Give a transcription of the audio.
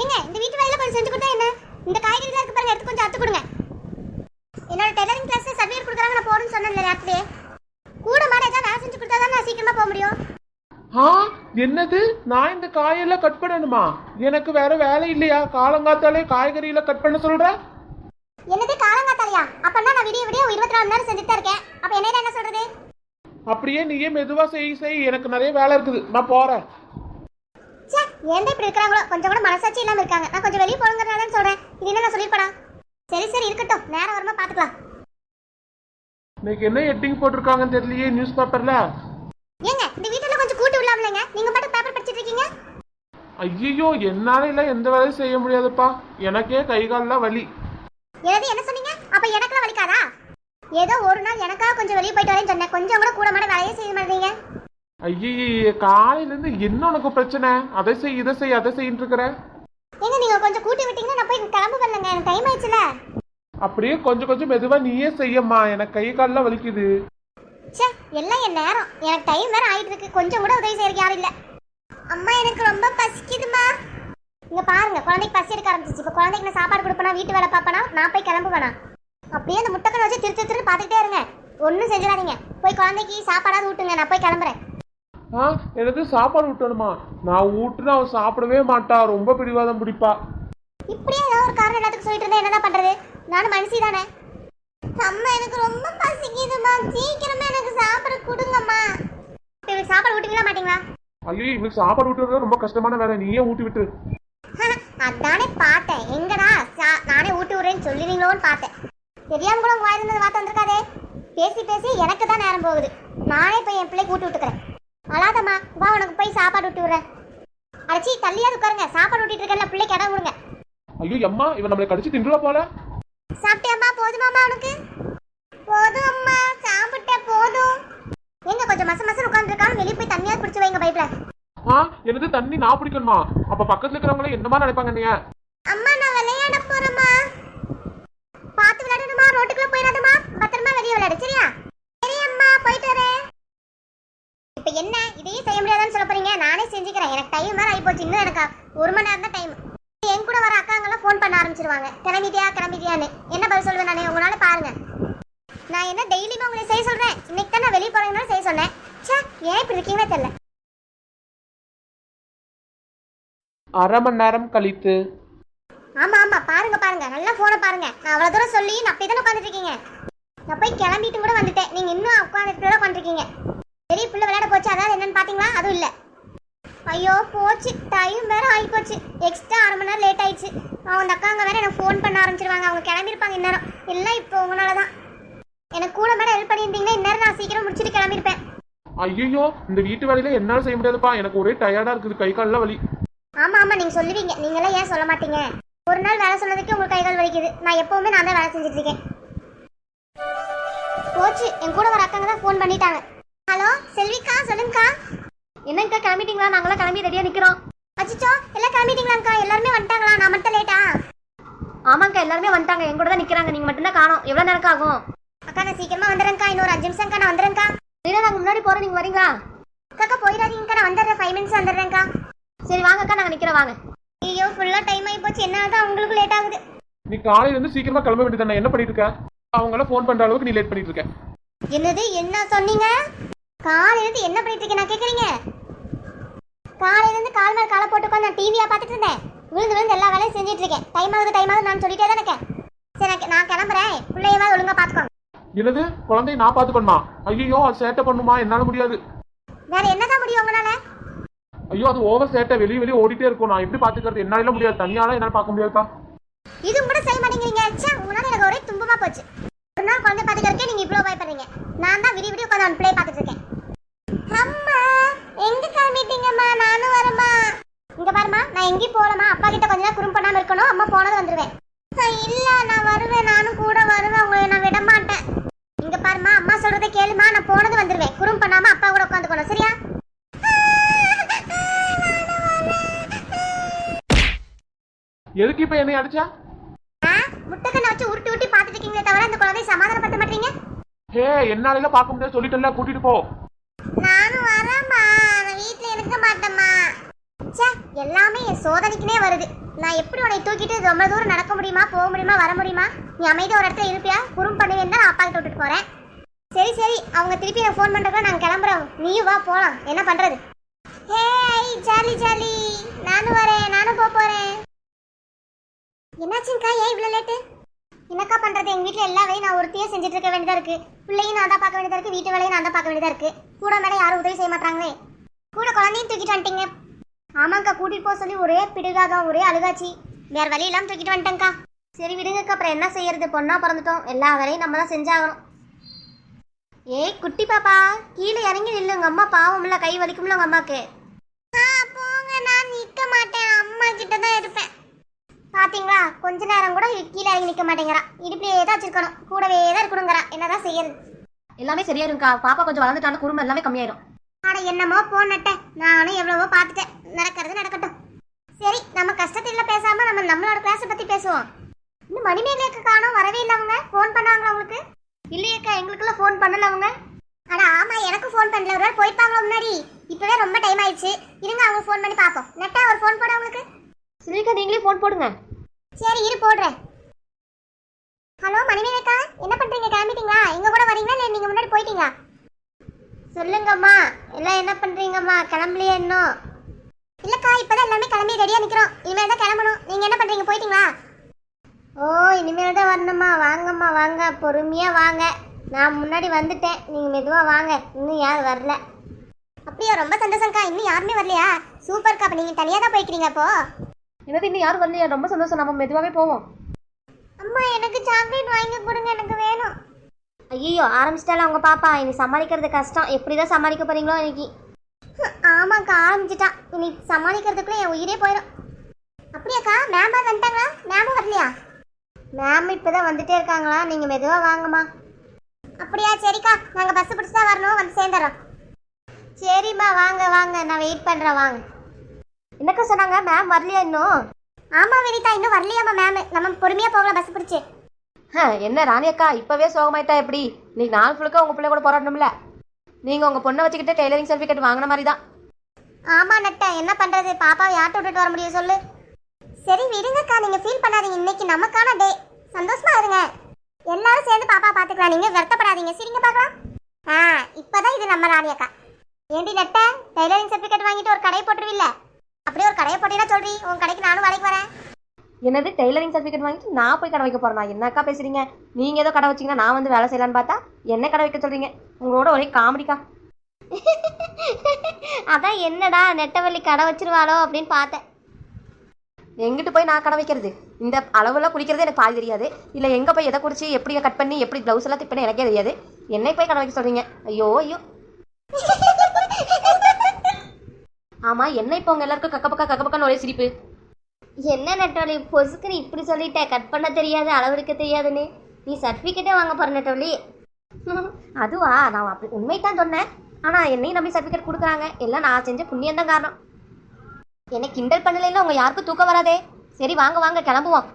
ஏங்க இந்த வீட்டு வேலையில கொஞ்சம் செஞ்சு கொடுத்தா என்ன? இந்த காய்கறிலாம் இருக்கு பாருங்க, எடுத்து கொஞ்சம் அறுத்து கொடுங்க. என்னோட டெய்லரிங் கிளாஸ்ல சர்டிஃபிகேட் கொடுக்குறாங்க, நான் போறேன்னு சொன்னேன்ல நேரத்துலயே. கூட மாட ஏதாவது வேலை செஞ்சு கொடுத்தா தான் நான் சீக்கிரமா போக முடியும். என்னது, நான் இந்த காயெல்லாம் கட் பண்ணணுமா? எனக்கு வேற வேலை இல்லையா? காலங்காத்தாலே காய்கறியில கட் பண்ண சொல்ற? என்னது காலங்காத்தாலையா? அப்பன்னா நான் விடிய விடிய 24 மணி நேரம் செஞ்சுட்டு தான் இருக்கேன். அப்ப என்ன சொல்றது? அப்படியே நீயே மெதுவா செய், எனக்கு நிறைய வேலை இருக்குது, நான் போறேன். ச்சே, ஏன்டா இப்படி இருக்காங்களோ? கொஞ்சம் கூட மனசாட்சி இல்லாம இருக்காங்க. நான் கொஞ்சம் வெளிய போறங்கறனால சொல்றேன். இது என்ன நான் சொல்லிருப்படா? சரி இருக்கட்டும், நேரம் வருமா பாத்துக்கலாம். இன்னைக்கு என்ன ஹெட்டிங் போட்டிருக்காங்கன்னு தெரியலையே நியூஸ் பேப்பர்ல. ஏங்க இந்த வீட்டுல கொஞ்சம் கூட்டி விடலாம்லங்க? நீங்க மட்டும் பேப்பர் படிச்சிட்டு இருக்கீங்க. ஐயோ, என்னால இல்ல எந்த வேலையும் செய்ய முடியாதுப்பா, எனக்கே கை கால்லாம் வலி. என்ன சொன்னீங்க? அப்ப எனக்குலாம் வலிக்காதா? ஏதோ ஒரு நாள் எனக்காக கொஞ்சம் வெளியே போயிட்டு வரேன்னு சொன்னேன், கொஞ்சம் கூட கூட மாட வேலையே செய்ய மாட்டீங்க. ஐயே, காலையில இருந்து என்ன உனக்கு பிரச்சனை? அதை செய் இதை செய் அதை செய்யிட்டு இருக்கிற. ஏங்க நீங்க கொஞ்சம் கூட்டி விட்டீங்கன்னா நான் போய் கிளம்பு பண்ணலங்க, எனக்கு டைம் ஆயிடுச்சுல. அப்படியே கொஞ்சம் மெதுவா நீயே செய்யம்மா, எனக்கு கை கால்லாம் வலிக்குது. ச்சே, எல்லாம் என் நேரம், எனக்கு டைம் வேற ஆயிட்டு இருக்கு, கொஞ்சம் கூட உதவி செய்யறதுக்கு யாரும் இல்ல. அம்மா எனக்கு ரொம்ப பசிக்குதுமா. இங்க பாருங்க, குழந்தைக்கு பசி எடுக்க ஆரம்பிச்சிச்சு. இப்ப குழந்தைக்கு நான் சாப்பாடு கொடுப்பேனா, வீட்டு வேலை பார்ப்பேனா, நான் போய் கிளம்புவேனா? அப்படியே அந்த முட்டைக்கணை வச்சு திரு பார்த்துக்கிட்டே இருங்க, ஒன்னும் செஞ்சிடாதீங்க. போய் குழந்தைக்கு சாப்பாடாவது ஊட்டுங்க, நான் போய் கிளம்புறேன். எனக்கு சாப்பாடு ஊட்டணுமா? நான் ஊட்டுனா அவன் சாப்பிடவே மாட்டா, ரொம்ப பிடிவாதம் பிடிப்பா. இப்படியே ஏதாவது ஒரு காரணம் எல்லாத்துக்கும் சொல்லிட்டு இருந்தா என்னதான் பண்றது? நானும் மனுஷி தானே. அம்மா எனக்கு ரொம்ப பசிக்குதுமா, சீக்கிரமா எனக்கு சாப்பாடு கொடுங்கம்மா. இவளுக்கு சாப்பாடு ஊட்டுவீங்களா மாட்டீங்களா? ஐயோ, இவளுக்கு சாப்பாடு ஊட்டுறது ரொம்ப கஷ்டமான வேலை, நீயே ஊட்டி விட்டு. அதானே பார்த்தேன், எங்கடா நானே ஊட்டி விடுறேன்னு சொல்லுவீங்களோன்னு பார்த்தேன். தெரியாம கூட உங்க வாயிருந்தது வார்த்தை வந்திருக்காதே. பேசி எனக்கு தான் நேரம் போகுது. நானே போய் என் பிள்ளைக்கு ஊட்டி விட்டுக்கிறேன். அழாதம்மா, வா உனக்கு போய் சாப்பாடு ஊட்டி விடுறேன். அடிச்சி தள்ளியாவது உட்காருங்க, சாப்பாடு ஊட்டிட்டு இருக்கல, பிள்ளைக்கு இடம் கொடுங்க. ஐயோ அம்மா, இவன் நம்மளை கடிச்சு தின்றுவா போல. சாப்பிட்டியம்மா? போதுமாம்மா உனக்கு? போதும் அம்மா, சாப்பிட்டேன் போதும். எங்க கொஞ்சம் மசம் உட்காந்துருக்காலும் வெளியே போய் தண்ணியாவது பிடிச்சி வைங்க பைப்ல. என்னது தண்ணி நான் பிடிக்கணுமா? அப்ப பக்கத்துல இருக்கிறவங்களே என்னமா நினைப்பாங்க நீங்க? அம்மா நான் விளையாட போறேம்மா. பாத்து விளையாடணுமா, ரோட்டுக்குள்ள போயிடாதம்மா, பத்திரமா வெளியே விளையாடு, சரியா? சரி அம்மா, போயிட்டு வரேன். இப்ப என்ன இதையும் செய்ய முடியாதுன்னு சொல்ல போறீங்க? நானே செஞ்சுக்கிறேன், எனக்கு டைம் வேற ஆகி போச்சு. இன்னும் எனக்கு 1 மணி நேரம் தான் டைம். என் கூட வர அக்காங்கெல்லாம் ஃபோன் பண்ண ஆரம்பிச்சிருவாங்க, கிளம்பிட்டியான்னு. என்ன பதில் சொல்லுவேன் நானே? உங்களால பாருங்க, நான் என்ன டெய்லியுமே உங்களை செய்ய சொல்றேன்? இன்னைக்கு தான் நான் வெளியே போறேன்னு செய்ய சொன்னேன். ச்சே, ஏன் இப்படி இருக்கீங்களே தெரியல. 1/2 மணி நேரம் கழித்து. ஆமா பாருங்க நல்லா போன பாருங்க. நான் அவ்வளவு தூரம் சொல்லி நான் அப்படியே தானே உட்காந்துட்டு இருக்கீங்க. நான் போய் கிளம்பிட்டு கூட வந்துட்டேன், நீங்க இன்னும் உட்காந்துட்டு உட்காந்துருக்கீங்க. பெரிய பிள்ளை விளையாட போச்சு, அதாவது என்னன்னு பாத்தீங்களா? அதுவும் இல்ல. ஐயோ போச்சு, டைம் வேற ஆகி போச்சு. எக்ஸ்ட்ரா 1/2 மணி நேரம் லேட் ஆயிடுச்சு. அவங்க அக்காங்க வேற எனக்கு ஃபோன் பண்ண ஆரம்பிச்சிருவாங்க, அவங்க கிளம்பிருப்பாங்க இந்நேரம். எல்லாம் இப்போ உங்களாலதான். எனக்கு கூட மேல ஹெல்ப் பண்ணியிருந்தீங்கன்னா இந்நேரம் நான் சீக்கிரம் முடிச்சுட்டு கிளம்பிருப்பேன். ஐயோ, இந்த வீட்டு வேலையில என்னால செய்ய முடியாதுப்பா, எனக்கு ஒரே டயர்டா இருக்குது, கை கால்லாம் வலி. ஆமா நீங்க சொல்லுவீங்க, நீங்களாம் ஏன் சொல்ல மாட்டீங்க? ஒரு நாள் வேலை சொன்னதுக்கு உங்களுக்கு கை கால் வலிக்குது. நான் எப்பவுமே நான் தான் வேலை செஞ்சுட்டு இருக்கேன். போச்சு, என் கூட வர அக்காங்க தான் ஃபோன் பண்ணிட்டாங்க. ஹலோ செல்விக்கா, சொல்லுங்கக்கா. என்னங்கக்கா கிளம்பிட்டீங்களா? நாங்களாம் கிளம்பி ரெடியா நிக்கிறோம். அச்சிச்சோ, எல்லாம் கிளம்பிட்டீங்களாக்கா? எல்லாருமே வந்துட்டாங்களா? நான் மட்டும் லேட்டா? ஆமாங்கக்கா, எல்லாருமே வந்துட்டாங்க, என் கூட தான் நிக்கிறாங்க. நீங்க மட்டும் தான் காணோம். எவ்வளவு நேரம் ஆகும்? அக்கா நான் சீக்கிரமா வந்துடுறேன்க்கா, இன்னொரு 5 நிமிஷம்க்கா நான் வந்துடுறேன்க்கா. இல்ல நாங்க முன்னாடி போறோம், நீங்க வரீங்களா? அக்கா போயிடாதீங்கக்கா, நான் வந்துடுறேன், 5 மினிட்ஸ் வந்துடுறேன்க்கா. சரி வாங்கக்கா, நாங்க நிக்கிறோம், வாங்க. ஐயோ ஃபுல்லா டைம் ஆகி போச்சு, என்னால உங்களுக்கு லேட் ஆகுது. நீ காலையில இருந்து சீக்கிரமா கிளம்ப வேண்டியதானே, என்ன பண்ணிட்டு இருக்க? அவங்கள ஃபோன் பண்ற அளவுக்கு நீ லேட் பண்ணிட்டு இருக்க. என்னது, என்ன சொன்னீங்க? காலையில இருந்து என்ன பண்ணிட்டு இருக்கேன் நான் கேக்குறீங்க? காலையில இருந்து கால் மேல காலை போட்டு உட்காந்து நான் டிவியா பார்த்துட்டு இருந்தேன். விழுந்து எல்லா வேலையும் செஞ்சுட்டு இருக்கேன். டைம் ஆகுது நான் சொல்லிட்டே தான் இருக்கேன். சரி நான் கிளம்புறேன், பிள்ளையவாது ஒழுங்கா பாத்துக்கோங்க. என்னது, குழந்தைய நான் பாத்துக்கணுமா? ஐயோ, அது சேட்டை பண்ணுமா, என்னால முடியாது. வேற என்னதான் முடியும் உங்களால? ஐயோ, அது ஓவர் சேட்டை, வெளியே ஓடிட்டே இருக்கும், நான் எப்படி பாத்துக்கிறது? என்னால முடியாது, தனியால என்னால பார்க்க முடியாதுப்பா. இது கூட செய்ய மாட்டேங்கிறீங்க. ச்சே, உங்களால எனக்கு ஒரே துன்பமா போச்சு. ஒரு நாள் குழந்தை பாத்துக்கிறதுக்கே நீங்க இவ்வளவு பயப்படுறீங்க. நான் தான் விடி உட்காந்து பிள்ளை பாத்துட்டு இருக்கேன். அம்மா எங்க கிளம்பிட்டீங்கம்மா? நானும் வரமா. இங்க பாருமா, நான் எங்கேயும் போலமா. அப்பா கிட்ட கொஞ்ச நேரம் குறும் பண்ணாம இருக்கணும், அம்மா போனது வந்துருவேன். இல்ல நான் வருவேன், நானும் கூட வருவேன், உங்களை நான் விட மாட்டேன். இங்க பாருமா, அம்மா சொல்றதை கேளுமா, நான் போனது வந்துருவேன். குறும் பண்ணாம அப்பா கூட உட்காந்துக்கணும், சரியா? எதுக்கு இப்ப என்னை அடிச்சா? முட்டைக்கண்ணை வச்சு உருட்டி பாத்துட்டு இருக்கீங்களே தவிர இந்த குழந்தைய சமாதானப்படுத்த மாட்டீங்க. ஹே, என்னால பார்க்க முடியாது சொல்லிட்டல, கூட்டிட்டு போ. நானும் வரேம்மா, நான் வீட்ல இருக்க மாட்டேம்மா. ச்சே, எல்லாமே என் சோதனைக்குனே வருது. நான் எப்படி உன்னை தூக்கிட்டு ரொம்ப தூரம் நடக்க முடியுமா, போக முடியுமா, வர முடியுமா? நீ அமைதியாக ஒரு இடத்துல இருப்பியா? குறும் பண்ணுவேன் தான் அப்பா கிட்ட விட்டுட்டு போறேன். சரி சரி, அவங்க திருப்பி நான் ஃபோன் பண்றப்ப நாங்கள் கிளம்புறோம். நீயும் வா போலாம். என்ன பண்றது? ஹே ஜாலி ஜாலி, நானும் வரேன், நானும் போறேன். என்னாச்சுங்கக்கா, ஏன் இவ்வளோ லேட்டு? என்னக்கா பண்றது, எங்க வீட்டில் எல்லா வேலையும் நான் ஒருத்தையே செஞ்சுட்டு இருக்க வேண்டியதா இருக்கு. பிள்ளையும் நான் தான் பார்க்க வேண்டியதா இருக்கு, வீட்டு வேலையும் நான் தான் பார்க்க வேண்டியதா இருக்கு. கூட மேலே யாரும் உதவி செய்ய மாட்டாங்களே. கூட குழந்தையும் தூக்கிட்டு வந்துட்டீங்க. ஆமாங்க்கா, கூட்டிட்டு போக சொல்லி ஒரே பிடுகாதான், ஒரே அழுகாச்சி. வேற வழி இல்லாமல் தூக்கிட்டு வந்துட்டேங்க்கா. சரி விடுங்கக்கா, அப்புறம் என்ன செய்யறது, பொண்ணா பிறந்துட்டோம், எல்லா வேலையும் நம்ம தான் செஞ்சாகணும். ஏய் குட்டி பாப்பா, கீழே இறங்கி நில்லு, உங்க அம்மா பாவம்ல, கை வலிக்கும்ல உங்க அம்மாக்கு. போங்க, நான் நிற்க மாட்டேன், அம்மா கிட்ட தான் இருப்பேன். பாத்தீங்களா, கொஞ்ச நேரம் கூட கீழே இறங்கி நிற்க மாட்டேங்கிறா. இடுப்பிலே தான் வச்சிருக்கணும், கூடவே தான் இருக்கணுங்கிறா. என்னதான் செய்யறது? எல்லாமே சரியாயிருங்கக்கா. பாப்பா கொஞ்சம் வளர்ந்துட்டான, குறும்பு எல்லாமே கம்மியாயிரும். ஆட என்னமோ போனட்டேன், நானும் எவ்வளவோ பார்த்துட்டேன். நடக்கிறது நடக்கட்டும். சரி, நம்ம கஷ்டத்துல பேசாம நம்ம நம்மளோட கிளாஸை பத்தி பேசுவோம். இன்னும் மணிமேகலைக்கு காணோம், வரவே இல்லை. அவங்க ஃபோன் பண்ணாங்களா உங்களுக்கு? இல்லையேக்கா, எங்களுக்குலாம் ஃபோன் பண்ணல அவங்க. ஆனா ஆமா, எனக்கு ஃபோன் பண்ணல. ஒரு நாள் போயிருப்பாங்களா முன்னாடி? இப்பவே ரொம்ப டைம் ஆயிடுச்சு, இருங்க அவங்க ஃபோன் பண்ணி பார்ப்போம். நெட்டா ஒரு ஃபோன் போட உங்களுக்கு. சரிக்கா, நீங்களே ஃபோன் போடுங்க. சரி இரு போடுறேன். ஹலோ மணிமேகலைக்கா, என்ன பண்றீங்க? கிளம்பிட்டீங்களா? எங்க கூட வரீங்களா இல்லை நீங்க முன்னாடி போயிட்டீங்களா? சொல்லுங்கம்மா, எல்லாம் என்ன பண்றீங்கம்மா? கிளம்பலையே இன்னும்? இல்லக்கா, இப்பதான் எல்லாமே கிளம்பி ரெடியா நிக்கிறோம். இனிமேல் தான் கிளம்பணும். நீங்க என்ன பண்றீங்க? போயிட்டீங்களா? ஓ, இனிமேல் தான் வரணுமா? வாங்கம்மா வாங்க, பொறுமையா வாங்க. நான் முன்னாடி வந்துட்டேன், நீங்க மெதுவா வாங்க. இன்னும் யாரும் வரல. அப்படியா? ரொம்ப சந்தோஷம்க்கா. இன்னும் யாருமே வரலையா? சூப்பர்க்கா. அப்ப நீங்க தனியா தான் போய்க்கிறீங்க அப்போ? என்னது, இன்னும் யாரும் வரலையா? ரொம்ப சந்தோஷம், நம்ம மெதுவாகவே போவோம். அம்மா எனக்கு சாக்லேட் வாங்கி கொடுங்க, எனக்கு வேணும். ஐயோ, ஆரம்பிச்சிட்டால அவங்க பாப்பா. இனி சமாளிக்கிறது கஷ்டம். எப்படிதான் சமாளிக்க போறீங்களோ இன்னைக்கு. ஆமாக்கா, ஆரம்பிச்சிட்டா. இன்னைக்கு சமாளிக்கிறதுக்குள்ள என் உயிரே போயிடும். அப்படியாக்கா, மேம் வந்துட்டாங்களா? மேமும் வரலையா? மேம் இப்பதான் வந்துட்டே இருக்காங்களா? நீங்க மெதுவா வாங்கம்மா. அப்படியா? சரிக்கா, நாங்க பஸ் பிடிச்சி தான் வரணும், வந்து சேர்ந்துடுறோம். சரிம்மா வாங்க வாங்க, நான் வெயிட் பண்றேன், வாங்க. என்னக்கா சொன்னாங்க, மேம் வரலையா இன்னும்? ஆமா வினிதா, இன்னும் வரலையாம்மா மேம். நம்ம பொறுமையா போகலாம் பஸ் பிடிச்சி. என்ன ராணி அக்கா, இப்பவே சோகமாயிட்டா எப்படி? இன்னைக்கு நாள் ஃபுல்லுக்கா உங்க பிள்ளை கூட போராடணும்ல. நீங்க உங்க பொண்ணை வச்சுக்கிட்டு டெய்லரிங் சர்டிஃபிகேட் வாங்கின மாதிரி தான். ஆமா நட்ட, என்ன பண்றது? பாப்பாவை யார்ட்ட விட்டுட்டு வர முடியும் சொல்லு? சரி விடுங்கக்கா, நீங்க ஃபீல் பண்ணாதீங்க. இன்னைக்கு நமக்கான டே, சந்தோஷமா இருங்க. எல்லாரும் சேர்ந்து பாப்பா பாத்துக்கலாம், நீங்க வருத்தப்படாதீங்க. சரிங்க பார்க்கலாம். இப்பதான் இது நம்ம ராணி அக்கா. ஏண்டி நட்ட, டெய்லரிங் சர்டிஃபிகேட் வாங்கிட்டு ஒரு கடையை போட்டுருவில்ல? அப்படியே ஒரு கடையை போட்டீங்கன்னா சொல்றீ, உன் கடைக்கு நானும் வேலைக்கு வரேன். என்னது, டெய்லரிங் சர்டிஃபிகேட் வாங்கிட்டு நான் போய் கடை வைக்க போறேனா? என்னக்கா பேசுறீங்க? நீங்க ஏதோ கடை வச்சீங்கன்னா நான் வந்து வேலை செய்யலான்னு பார்த்தா என்ன கடை வைக்க சொல்றீங்க? உங்களோட ஒரே காமெடிக்கா. அதான் என்னடா நெட்டவள்ளி கடை வச்சிருவாளோ அப்படின்னு பார்த்தேன். எங்கிட்டு போய் நான் கடை வைக்கிறது? இந்த அளவுலாம் குடிக்கிறது எனக்கு பாதி தெரியாது. இல்லை எங்கே போய் எதை குடிச்சு எப்படி கட் பண்ணி எப்படி ப்ளவுஸ் எல்லாம் திப்பண்ணி எனக்கே தெரியாது. என்னை போய் கடை வைக்க சொல்றீங்க? ஐயோ ஐயோ. ஆமா, என்ன இப்போ உங்க எல்லாருக்கும் கக்கப்பக்கான்னு ஒரே சிரிப்பு. என்ன நெட்டவள்ளி, பொசுக்குன்னு இப்படி சொல்லிட்ட? கட் பண்ண தெரியாது, அளவெடுக்க தெரியாதுன்னு. நீ சர்டிஃபிகேட்டே வாங்க போற நெட்டவள்ளி. அதுவா, நான் அப்படி உண்மைதான் சொன்னேன். ஆனால் என்னையும் நம்பி சர்டிஃபிகேட் கொடுக்குறாங்க. எல்லாம் நான் செஞ்ச புண்ணியம் தான் காரணம். என்னை கிண்டல் பண்ணலைன்னா உங்க யாருக்கும் தூக்கம் வராதே. சரி வாங்க வாங்க, கிளம்புவோம்.